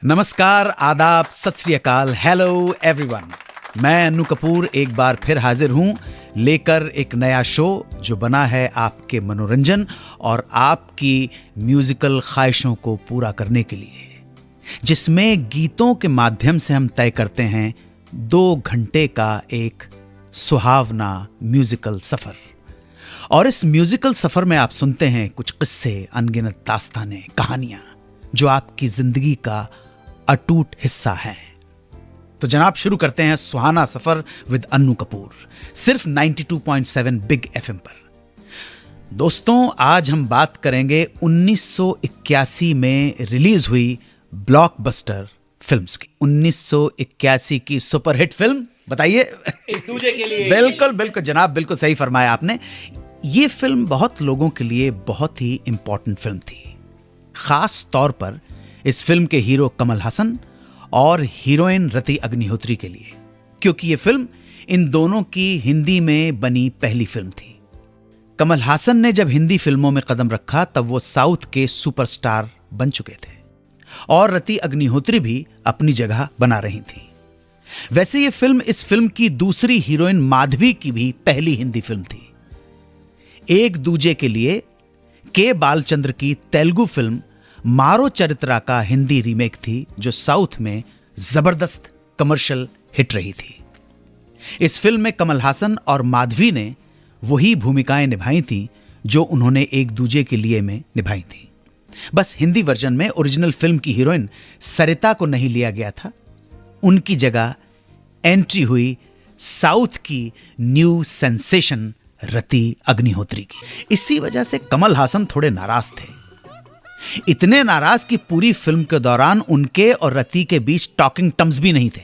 नमस्कार, आदाब, सत श्री अकाल, हेलो एवरीवन। मैं अन्नू कपूर एक बार फिर हाजिर हूं लेकर एक नया शो जो बना है आपके मनोरंजन और आपकी म्यूजिकल ख्वाहिशों को पूरा करने के लिए, जिसमें गीतों के माध्यम से हम तय करते हैं 2 घंटे का एक सुहावना म्यूजिकल सफर। और इस म्यूजिकल सफर में आप सुनते हैं कुछ किस्से, अनगिनत दास्तानें, कहानियां जो आपकी जिंदगी का अटूट हिस्सा है। तो जनाब, शुरू करते हैं सुहाना सफर विद अन्नू कपूर, सिर्फ 92.7 बिग एफएम पर। दोस्तों, आज हम बात करेंगे 1981 में रिलीज हुई ब्लॉकबस्टर फिल्म्स की। 1981 की सुपरहिट फिल्म, बताइए। एक दूजे के लिए। बिल्कुल बिल्कुल जनाब, बिल्कुल सही फरमाया आपने। ये फिल्म बहुत लोगों के लिए बहुत ही इंपॉर्टेंट फिल्म थी। खास तौर पर इस फिल्म के हीरो कमल हसन और हीरोइन रति अग्निहोत्री के लिए, क्योंकि ये फिल्म इन दोनों की हिंदी में बनी पहली फिल्म थी। कमल हासन ने जब हिंदी फिल्मों में कदम रखा तब वो साउथ के सुपरस्टार बन चुके थे और रति अग्निहोत्री भी अपनी जगह बना रही थी। वैसे ये फिल्म इस फिल्म की दूसरी हीरोइन माधवी की भी पहली हिंदी फिल्म थी। एक दूजे के लिए के बालचंद्र की तेलुगु फिल्म मारो चरित्रा का हिंदी रीमेक थी, जो साउथ में जबरदस्त कमर्शियल हिट रही थी। इस फिल्म में कमल हासन और माधवी ने वही भूमिकाएं निभाई थीं जो उन्होंने एक दूजे के लिए में निभाई थीं। बस हिंदी वर्जन में ओरिजिनल फिल्म की हीरोइन सरिता को नहीं लिया गया था। उनकी जगह एंट्री हुई साउथ की न्यू सेंसेशन रति अग्निहोत्री की। इसी वजह से कमल हासन थोड़े नाराज थे, इतने नाराज कि पूरी फिल्म के दौरान उनके और रति के बीच टॉकिंग टर्म्स भी नहीं थे।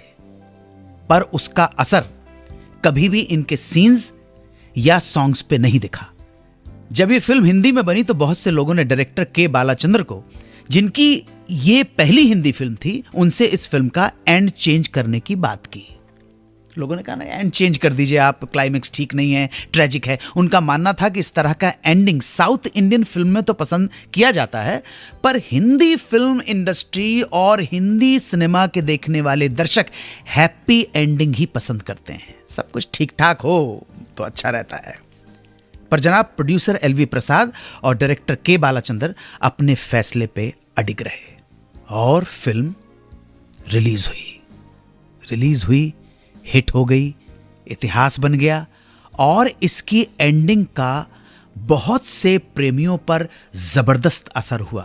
पर उसका असर कभी भी इनके सीन्स या सॉन्ग्स पे नहीं दिखा। जब ये फिल्म हिंदी में बनी तो बहुत से लोगों ने डायरेक्टर के बालाचंद्र को, जिनकी ये पहली हिंदी फिल्म थी, उनसे इस फिल्म का एंड चेंज करने की बात की। लोगों ने कहा ना, एंड चेंज कर दीजिए आप, क्लाइमेक्स ठीक नहीं है, ट्रेजिक है। उनका मानना था कि इस तरह का एंडिंग साउथ इंडियन फिल्म में तो पसंद किया जाता है, पर हिंदी फिल्म इंडस्ट्री और हिंदी सिनेमा के देखने वाले दर्शक हैप्पी एंडिंग ही पसंद करते हैं। सब कुछ ठीक ठाक हो तो अच्छा रहता है। पर जनाब, प्रोड्यूसर एलवी प्रसाद और डायरेक्टर के बालाचंद्र अपने फैसले पे अडिग रहे और फिल्म रिलीज हुई, हिट हो गई, इतिहास बन गया और इसकी एंडिंग का बहुत से प्रेमियों पर जबरदस्त असर हुआ।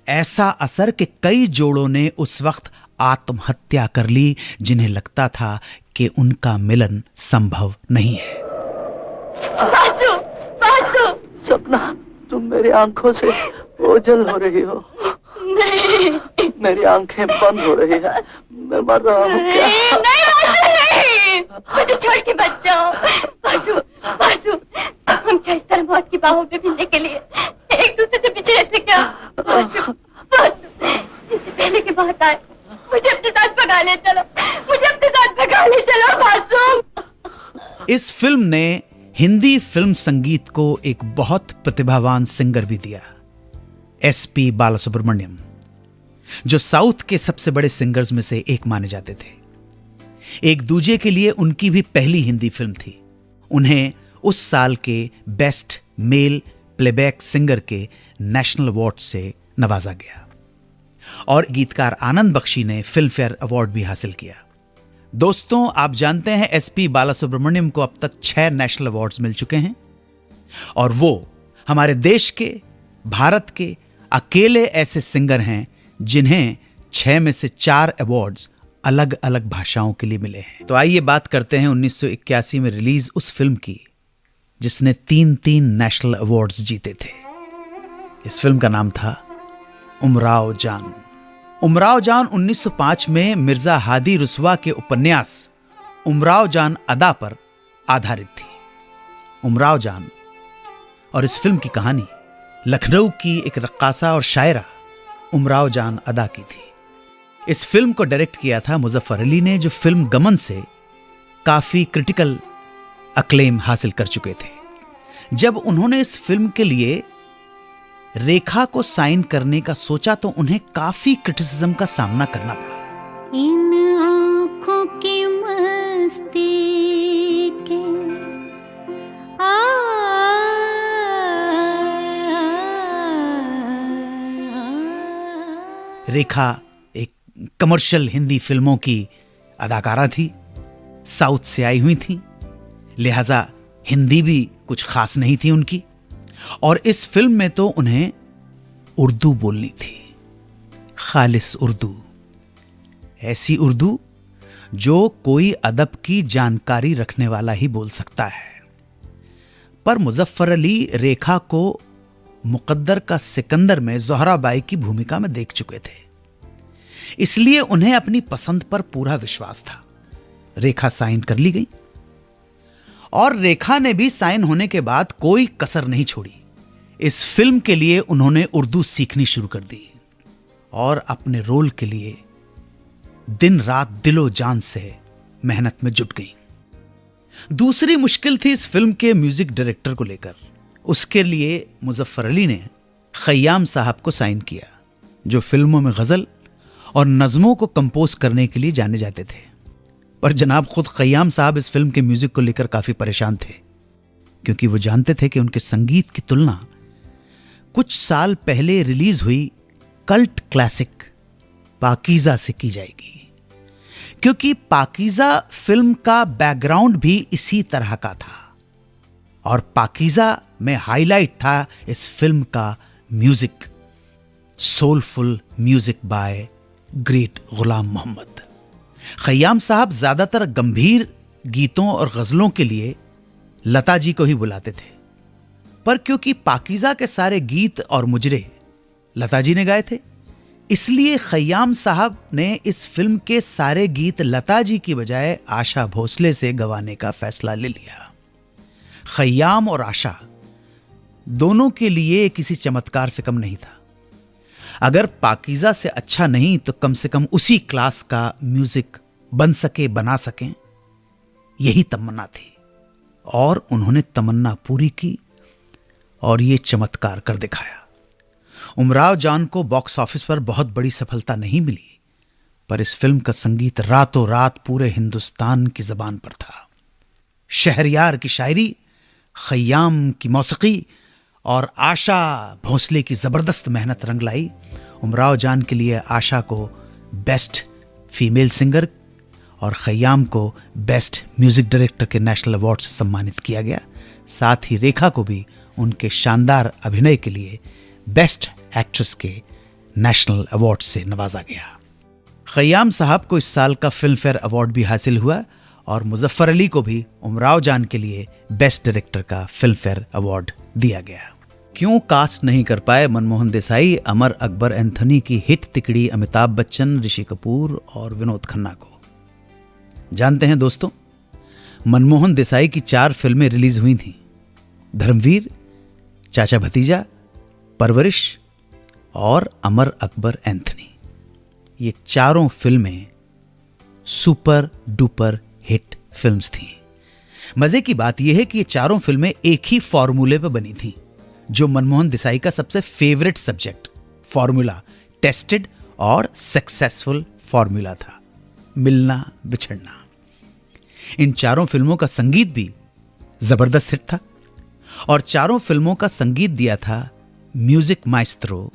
ऐसा असर कि कई जोड़ों ने उस वक्त आत्महत्या कर ली, जिन्हें लगता था कि उनका मिलन संभव नहीं है। बासु, बासु। सपना, तुम मेरी आंखों से ओझल हो रही हो। नहीं, मेरी आंखें बंद हो रही है, मैं मर रहा हूँ क्या? नहीं बासु, नहीं, मुझे छोड़ के बच जाओ। बासु, बासु, हम क्या इस तरह मौत की बाहों में मिलने के लिए एक दूसरे से बिछड़े थे क्या? बासु, बासु, इससे पहले की बात आए, मुझे अपने साथ भगा ले चलो, बासु। इस फिल्म ने हिंदी फिल्म संगीत को एक बहुत प्रतिभावान सिंगर भी दिया, एसपी बालासुब्रमण्यम, जो साउथ के सबसे बड़े सिंगर्स में से एक माने जाते थे। एक दूजे के लिए उनकी भी पहली हिंदी फिल्म थी। उन्हें उस साल के बेस्ट मेल प्लेबैक सिंगर के नेशनल अवार्ड से नवाजा गया और गीतकार आनंद बख्शी ने फिल्म फेयर अवार्ड भी हासिल किया। दोस्तों, आप जानते हैं एसपी बालासुब्रमण्यम को अब तक 6 नेशनल अवार्ड्स मिल चुके हैं और वो हमारे देश के, भारत के अकेले ऐसे सिंगर हैं जिन्हें 6 में से 4 अवार्ड्स अलग अलग भाषाओं के लिए मिले हैं। तो आइए बात करते हैं 1981 में रिलीज उस फिल्म की जिसने 3 नेशनल अवार्ड्स जीते थे। इस फिल्म का नाम था उमराव जान। उमराव जान 1905 में मिर्जा हादी रुस्वा के उपन्यास उमराव जान अदा पर आधारित थी। उमराव जान और इस फिल्म की कहानी लखनऊ की एक रक्कासा और शायरा उमराव जान अदा की थी। इस फिल्म को डायरेक्ट किया था मुजफ्फर अली ने, जो फिल्म गमन से काफी क्रिटिकल अक्लेम हासिल कर चुके थे। जब उन्होंने इस फिल्म के लिए रेखा को साइन करने का सोचा तो उन्हें काफी क्रिटिसिज्म का सामना करना पड़ा। इन आँखों की मस्ती के रेखा एक कमर्शियल हिंदी फिल्मों की अदाकारा थी, साउथ से आई हुई थी, लिहाजा हिंदी भी कुछ खास नहीं थी उनकी, और इस फिल्म में तो उन्हें उर्दू बोलनी थी, खालिस उर्दू, ऐसी उर्दू जो कोई अदब की जानकारी रखने वाला ही बोल सकता है। पर मुजफ्फर अली रेखा को मुकद्दर का सिकंदर में ज़ोहरा बाई की भूमिका में देख चुके थे, इसलिए उन्हें अपनी पसंद पर पूरा विश्वास था। रेखा साइन कर ली गई और रेखा ने भी साइन होने के बाद कोई कसर नहीं छोड़ी। इस फिल्म के लिए उन्होंने उर्दू सीखनी शुरू कर दी और अपने रोल के लिए दिन रात दिलो जान से मेहनत में जुट गई। दूसरी मुश्किल थी इस फिल्म के म्यूजिक डायरेक्टर को लेकर। उसके लिए मुजफ्फर अली ने खय्याम साहब को साइन किया, जो फिल्मों में गजल और नज़मों को कंपोज करने के लिए जाने जाते थे। पर जनाब खुद खय्याम साहब इस फिल्म के म्यूजिक को लेकर काफी परेशान थे, क्योंकि वो जानते थे कि उनके संगीत की तुलना कुछ साल पहले रिलीज हुई कल्ट क्लासिक पाकीज़ा से की जाएगी, क्योंकि पाकीज़ा फिल्म का बैकग्राउंड भी इसी तरह का था और पाकीज़ा में हाईलाइट था इस फिल्म का music, soulful music by great Ghulam Mohammed. Khayyam साहब ज्यादातर गंभीर गीतों और गजलों के लिए लता जी को ही बुलाते थे, पर क्योंकि पाकीज़ा के सारे गीत और मुजरे लता जी ने गाए थे, इसलिए खय्याम साहब ने इस फिल्म के सारे गीत लता जी की बजाय आशा भोसले से गवाने का फैसला ले लिया। खय्याम और आशा दोनों के लिए किसी चमत्कार से कम नहीं था। अगर पाकीज़ा से अच्छा नहीं तो कम से कम उसी क्लास का म्यूजिक बन सके, बना सकें, यही तमन्ना थी और उन्होंने तमन्ना पूरी की और ये चमत्कार कर दिखाया। उमराव जान को बॉक्स ऑफिस पर बहुत बड़ी सफलता नहीं मिली, पर इस फिल्म का संगीत रातों रात पूरे हिंदुस्तान की जबान पर था। शहरयार की शायरी, खय्याम की मौसीकी और आशा भोसले की जबरदस्त मेहनत रंग लाई। उमराव जान के लिए आशा को बेस्ट फीमेल सिंगर और खय्याम को बेस्ट म्यूजिक डायरेक्टर के नेशनल अवार्ड से सम्मानित किया गया। साथ ही रेखा को भी उनके शानदार अभिनय के लिए बेस्ट एक्ट्रेस के नेशनल अवार्ड से नवाजा गया। खय्याम साहब को इस साल का फिल्म फेयर अवार्ड भी हासिल हुआ और मुजफ्फर अली को भी उमराव जान के लिए बेस्ट डायरेक्टर का फिल्म फेयर अवार्ड दिया गया। क्यों कास्ट नहीं कर पाए मनमोहन देसाई अमर अकबर एंथोनी की हिट तिकड़ी अमिताभ बच्चन, ऋषि कपूर और विनोद खन्ना को? जानते हैं दोस्तों, मनमोहन देसाई की 4 फिल्में रिलीज हुई थीं, धर्मवीर, चाचा भतीजा, परवरिश और अमर अकबर एंथनी। ये चारों फिल्में सुपर डुपर हिट फिल्म्स थीं। मजे की बात यह है कि ये चारों फिल्में एक ही फॉर्मूले पर बनी थीं, जो मनमोहन देसाई का सबसे फेवरेट सब्जेक्ट फॉर्मूला, टेस्टेड और सक्सेसफुल फॉर्मूला था, मिलना बिछड़ना। इन चारों फिल्मों का संगीत भी जबरदस्त हिट था और चारों फिल्मों का संगीत दिया था म्यूजिक माइस्ट्रो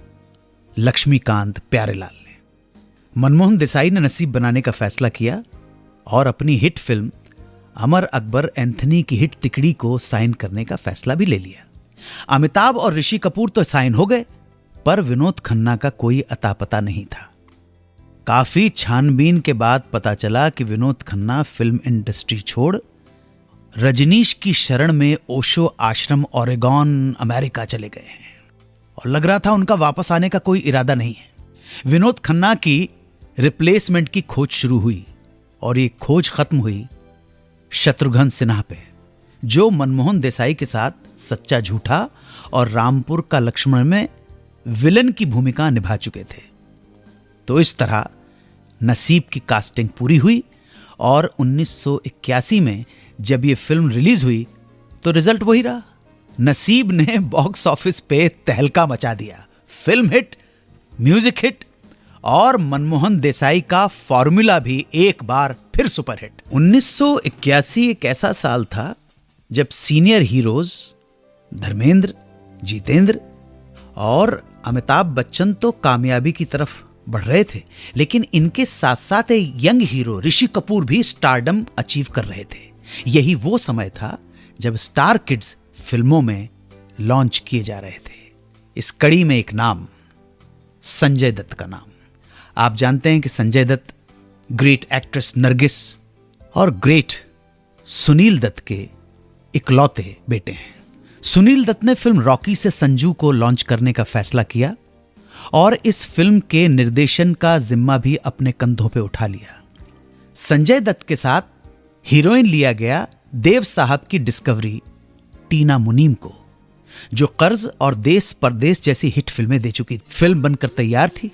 लक्ष्मीकांत प्यारेलाल ने। मनमोहन देसाई ने नसीब बनाने का फैसला किया और अपनी hit film Amar Akbar Anthony की हिट तिकड़ी को साइन करने का फैसला भी ले लिया। अमिताभ और ऋषि कपूर तो साइन हो गए, पर विनोद खन्ना का कोई अता पता नहीं था। काफी छानबीन के बाद पता चला कि विनोद खन्ना फिल्म इंडस्ट्री छोड़ रजनीश की शरण में ओशो आश्रम ओरेगॉन अमेरिका चले गए हैं और लग रहा था उनका वापस आने का कोई इरादा नहीं है। विनोद खन्ना की रिप्लेसमेंट की खोज शुरू हुई और ये खोज खत्म हुई शत्रुघ्न सिन्हा पे, जो मनमोहन देसाई के साथ सच्चा झूठा और रामपुर का लक्ष्मण में विलन की भूमिका निभा चुके थे। तो इस तरह नसीब की कास्टिंग पूरी हुई और 1981 में जब ये फिल्म रिलीज हुई तो रिजल्ट वही रहा, नसीब ने बॉक्स ऑफिस पे तहलका मचा दिया। फिल्म हिट, म्यूजिक हिट और मनमोहन देसाई का फॉर्मूला भी एक बार फिर सुपरहिट। 1981 एक ऐसा साल था जब सीनियर हीरोज धर्मेंद्र, जितेंद्र और अमिताभ बच्चन तो कामयाबी की तरफ बढ़ रहे थे, लेकिन इनके साथ साथ एक यंग हीरो ऋषि कपूर भी स्टारडम अचीव कर रहे थे। यही वो समय था जब स्टार किड्स फिल्मों में लॉन्च किए जा रहे थे। इस कड़ी में एक नाम, संजय दत्त का नाम। आप जानते हैं कि संजय दत्त ग्रेट एक्ट्रेस नरगिस और ग्रेट सुनील दत्त के इकलौते बेटे हैं। सुनील दत्त ने फिल्म रॉकी से संजू को लॉन्च करने का फैसला किया और इस फिल्म के निर्देशन का जिम्मा भी अपने कंधों पे उठा लिया। संजय दत्त के साथ हीरोइन लिया गया देव साहब की डिस्कवरी टीना मुनीम को, जो कर्ज और देश परदेश जैसी हिट फिल्में दे चुकी। फिल्म बनकर तैयार थी,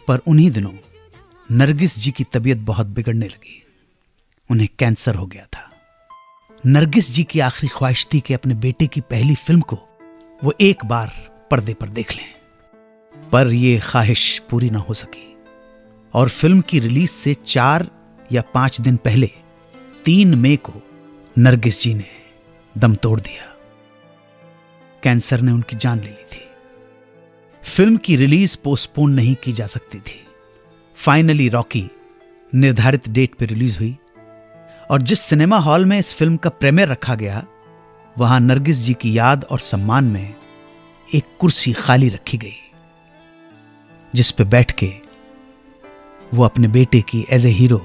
पर उन्हीं दिनों नरगिस जी की तबीयत बहुत बिगड़ने लगी। उन्हें कैंसर हो गया था। नरगिस जी की आखिरी ख्वाहिश थी कि अपने बेटे की पहली फिल्म को वो एक बार पर्दे पर देख लें, पर यह ख्वाहिश पूरी ना हो सकी और फिल्म की रिलीज से 4 या 5 दिन पहले 3 मई को नरगिस जी ने दम तोड़ दिया। कैंसर ने उनकी जान ले ली थी। फिल्म की रिलीज पोस्टपोन नहीं की जा सकती थी। फाइनली रॉकी निर्धारित डेट पर रिलीज हुई और जिस सिनेमा हॉल में इस फिल्म का प्रीमियर रखा गया, वहां नरगिस जी की याद और सम्मान में एक कुर्सी खाली रखी गई, जिस पे बैठ के वो अपने बेटे की एज ए हीरो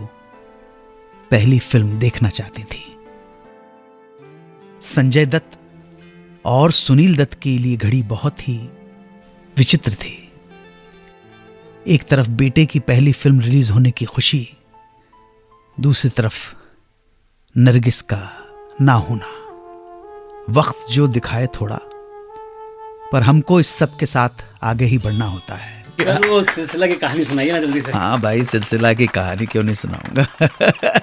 पहली फिल्म देखना चाहती थी। संजय दत्त और सुनील दत्त के लिए घड़ी बहुत ही विचित्र थी। एक तरफ बेटे की पहली फिल्म रिलीज होने की खुशी, दूसरी तरफ नरगिस का ना होना। वक्त जो दिखाए थोड़ा, पर हमको इस सब के साथ आगे ही बढ़ना होता है। वो सिलसिला की कहानी सुनाइए ना जल्दी से। हाँ भाई, सिलसिला की कहानी क्यों नहीं सुनाऊंगा।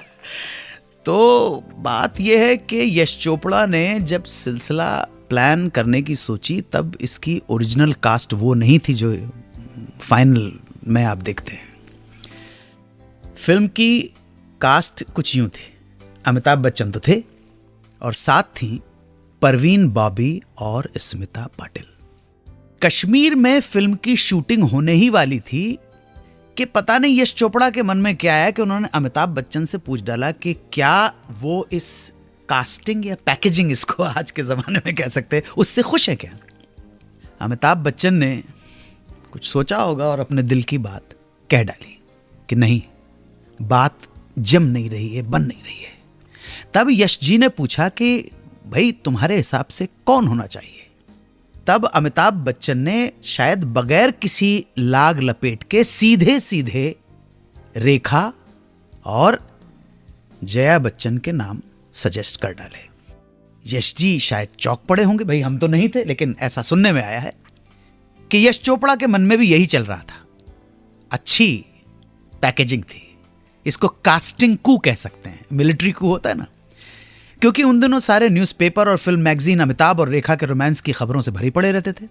तो बात यह है कि यश चोपड़ा ने जब सिलसिला प्लान करने की सोची, तब इसकी ओरिजिनल कास्ट वो नहीं थी जो फाइनल में आप देखते हैं। फिल्म की कास्ट कुछ यूं थी। अमिताभ बच्चन तो थे और साथ थी परवीन बॉबी और स्मिता पाटिल। कश्मीर में फिल्म की शूटिंग होने ही वाली थी कि पता नहीं यश चोपड़ा के मन में क्या आया कि उन्होंने अमिताभ बच्चन से पूछ डाला कि क्या वो इस कास्टिंग या पैकेजिंग, इसको आज के जमाने में कह सकते हैं, उससे खुश है क्या। अमिताभ बच्चन ने कुछ सोचा होगा और अपने दिल की बात कह डाली कि नहीं, बात जम नहीं रही है, बन नहीं रही है। तब यश जी ने पूछा कि भाई तुम्हारे हिसाब से कौन होना चाहिए। तब अमिताभ बच्चन ने शायद बगैर किसी लाग लपेट के सीधे सीधे रेखा और जया बच्चन के नाम सजेस्ट कर डाले। यश जी शायद चौंक पड़े होंगे, भाई हम तो नहीं थे, लेकिन ऐसा सुनने में आया है कि यश चोपड़ा के मन में भी यही चल रहा था। अच्छी पैकेजिंग थी, इसको कास्टिंग कू कह सकते हैं, मिलिट्री कू होता है ना, क्योंकि उन दिनों सारे न्यूज़पेपर और फिल्म मैगजीन अमिताभ और रेखा के रोमांस की खबरों से भरी पड़े रहते थे।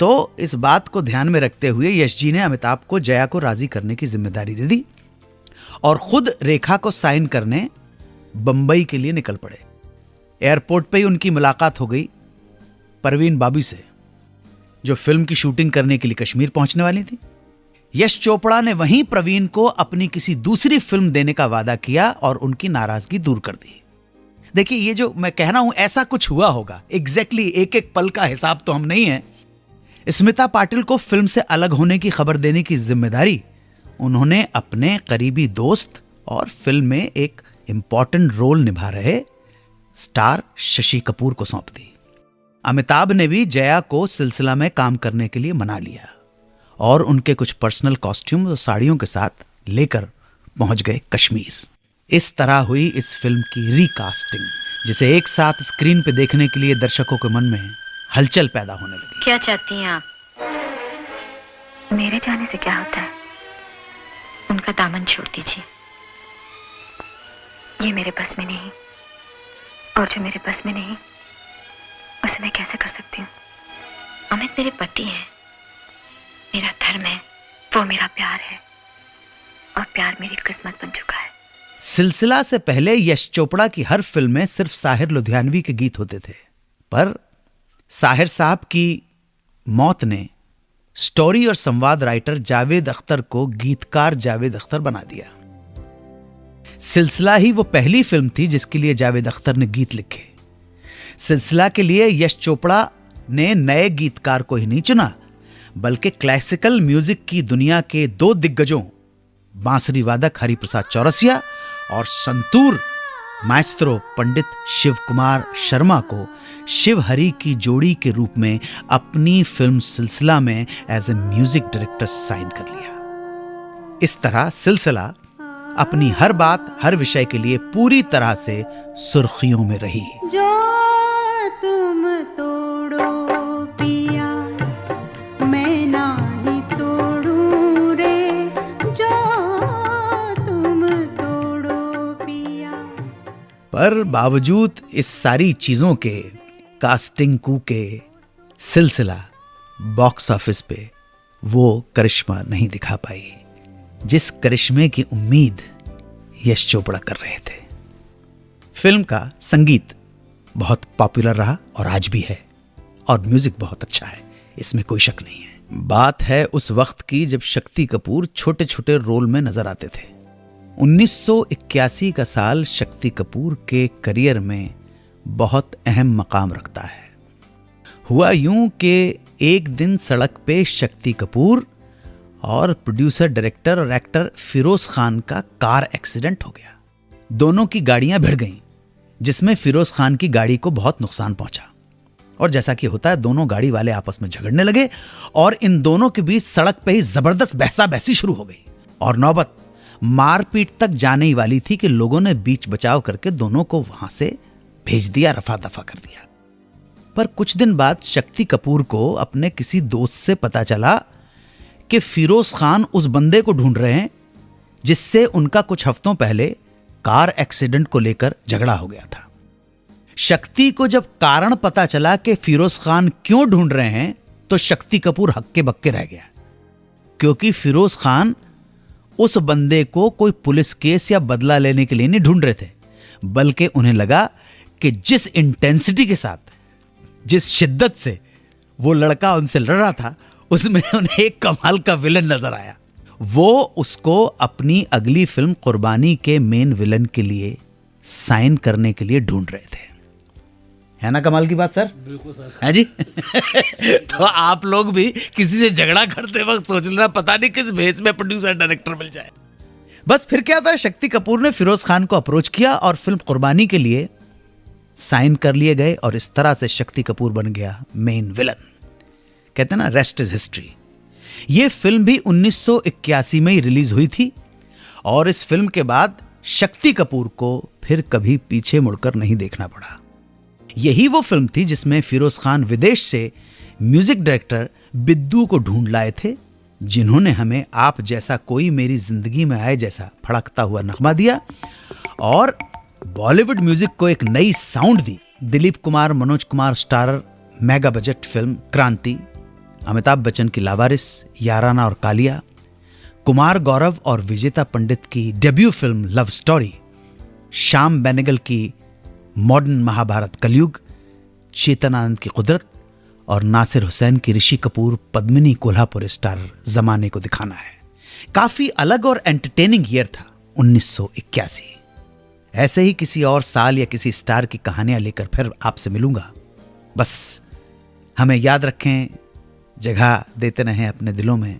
तो इस बात को ध्यान में रखते हुए यश जी ने अमिताभ को जया को राजी करने की जिम्मेदारी दे दी और खुद रेखा को साइन करने बंबई के लिए निकल पड़े। एयरपोर्ट पे ही उनकी मुलाकात हो गई परवीन बाबी से, जो फिल्म की शूटिंग करने के लिए कश्मीर पहुंचने वाली थी। यश चोपड़ा ने वहीं प्रवीण को अपनी किसी दूसरी फिल्म देने का वादा किया और उनकी नाराजगी दूर कर दी। देखिए, ये जो मैं कह रहा हूं ऐसा कुछ हुआ होगा, एग्जैक्टली एक एक पल का हिसाब तो हम नहीं है। स्मिता पाटिल को फिल्म से अलग होने की खबर देने की जिम्मेदारी उन्होंने अपने करीबी दोस्त और फिल्म में एक इंपॉर्टेंट रोल निभा रहे स्टार शशि कपूर को सौंप दी। अमिताभ ने भी जया को सिलसिला में काम करने के लिए मना लिया और उनके कुछ पर्सनल कॉस्ट्यूम और साड़ियों के साथ लेकर पहुंच गए कश्मीर। इस तरह हुई इस फिल्म की रिकास्टिंग, जिसे एक साथ स्क्रीन पे देखने के लिए दर्शकों के मन में हलचल पैदा होने लगी। क्या चाहती हैं आप? मेरे जाने से क्या होता है? उनका दामन छोड़ दीजिए, ये मेरे बस में नहीं, और जो मेरे बस में नहीं उसे मैं कैसे कर सकती हूँ? अमित मेरे पति हैं, मेरा धर्म है, वो मेरा प्यार है, और प्यार मेरी किस्मत बन चुका है। सिलसिला से पहले यश चोपड़ा की हर फिल्म में सिर्फ साहिर लुधियानवी के गीत होते थे, पर साहिर साहब की मौत ने स्टोरी और संवाद राइटर जावेद अख्तर को गीतकार जावेद अख्तर बना दिया। सिलसिला ही वो पहली फिल्म थी जिसके लिए जावेद अख्तर ने गीत लिखे। सिलसिला के लिए यश चोपड़ा ने नए गीतकार को ही नहीं चुना, बल्कि क्लासिकल म्यूजिक की दुनिया के 2 दिग्गजों बांसुरी वादक हरिप्रसाद चौरसिया और संतूर माएस्ट्रो पंडित शिव कुमार शर्मा को शिव हरि की जोड़ी के रूप में अपनी फिल्म सिलसिला में as a music director sign कर लिया। इस तरह सिलसिला अपनी हर बात, हर विषय के लिए पूरी तरह से सुर्खियों में रही। जो तुम तोड़ो पिया मैं नाही तोड़ू रे, जो तुम तोड़ो पिया। पर बावजूद इस सारी चीजों के, कास्टिंग कू के, सिलसिला बॉक्स ऑफिस पे वो करिश्मा नहीं दिखा पाई जिस करिश्मे की उम्मीद यश चोपड़ा कर रहे थे। फिल्म का संगीत बहुत पॉपुलर रहा और आज भी है, और म्यूजिक बहुत अच्छा है, इसमें कोई शक नहीं है। बात है उस वक्त की जब शक्ति कपूर छोटे छोटे रोल में नजर आते थे। 1981 का साल शक्ति कपूर के करियर में बहुत अहम मकाम रखता है। हुआ यूं कि एक दिन सड़क पे शक्ति कपूर और प्रोड्यूसर, डायरेक्टर और एक्टर फिरोज खान का कार एक्सीडेंट हो गया। दोनों की गाड़ियां भिड़ गईं, जिसमें फिरोज खान की गाड़ी को बहुत नुकसान पहुंचा। और जैसा कि होता है, दोनों गाड़ी वाले आपस में झगड़ने लगे और इन दोनों के बीच सड़क पे ही जबरदस्त बहसा बहसी शुरू हो गई और नौबत मारपीट तक जाने ही वाली थी कि लोगों ने बीच बचाव करके दोनों को वहां से भेज दिया, रफा दफा कर दिया। पर कुछ दिन बाद शक्ति कपूर को अपने किसी दोस्त से पता चला कि फिरोज खान उस बंदे को ढूंढ रहे हैं जिससे उनका कुछ हफ्तों पहले कार एक्सीडेंट को लेकर झगड़ा हो गया था। शक्ति को जब कारण पता चला कि फिरोज खान क्यों ढूंढ रहे हैं, तो शक्ति कपूर हक्के बक्के रह गया, क्योंकि फिरोज खान उस बंदे को कोई पुलिस केस या बदला लेने के लिए नहीं ढूंढ रहे थे, बल्कि उन्हें लगा कि जिस इंटेंसिटी के साथ, जिस शिद्दत से वो लड़का उनसे लड़ रहा था, उसमें उन्हें एक कमाल का विलन नजर आया। वो उसको अपनी अगली फिल्म कुर्बानी के मेन विलन के लिए साइन करने के लिए ढूंढ रहे थे। है ना कमाल की बात सर? बिल्कुल सर। है जी। तो आप लोग भी किसी से झगड़ा करते वक्त सोच लेना, पता नहीं किस भेस में प्रोड्यूसर डायरेक्टर मिल जाए। बस फिर क्या था, शक्ति कपूर ने फिरोज खान को अप्रोच किया और फिल्म कुर्बानी के लिए साइन कर लिए गए, और इस तरह से शक्ति कपूर बन गया मेन विलन। कहते हैं ना, रेस्ट इज हिस्ट्री। यह फिल्म भी 1981 में ही रिलीज हुई थी, और इस फिल्म के बाद शक्ति कपूर को फिर कभी पीछे मुड़कर नहीं देखना पड़ा। यही वो फिल्म थी जिसमें फिरोज खान विदेश से म्यूजिक डायरेक्टर बिद्दू को ढूंढ लाए थे, जिन्होंने हमें आप जैसा कोई मेरी जिंदगी में आए जैसा फड़कता हुआ नगमा दिया और बॉलीवुड म्यूजिक को एक नई साउंड दी। Dilip Kumar, Manoj Kumar starrer mega budget film Kranti, Amitabh Bachchan की लावारिस, याराना और कालिया, कुमार गौरव और विजेता पंडित की debut film love story, Shyam Benegal की मॉडर्न महाभारत कलयुग, चेतन आनंद की कुदरत और नासिर हुसैन की ऋषि कपूर पद्मिनी कोल्हापुर स्टार जमाने को दिखाना है। काफी अलग और एंटरटेनिंग ईयर था 1981। ऐसे ही किसी और साल या किसी स्टार की कहानियां लेकर फिर आपसे मिलूंगा। बस हमें याद रखें, जगह देते रहें अपने दिलों में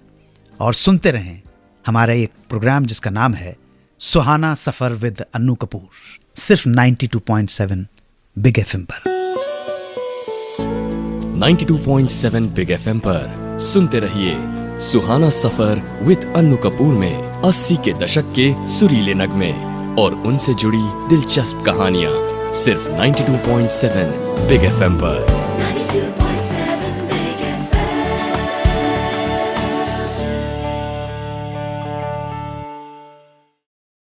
और सुनते रहें हमारा एक प्रोग्राम जिसका नाम है सुहाना सफर विद अन्नू कपूर, सिर्फ 92.7 बिग एफएम पर। 92.7 बिग एफएम पर सुनते रहिए सुहाना सफर विद अन्नू कपूर में 80 के दशक के सुरीले नगमे और उनसे जुड़ी दिलचस्प कहानियां, सिर्फ 92.7 बिग एफएम पर।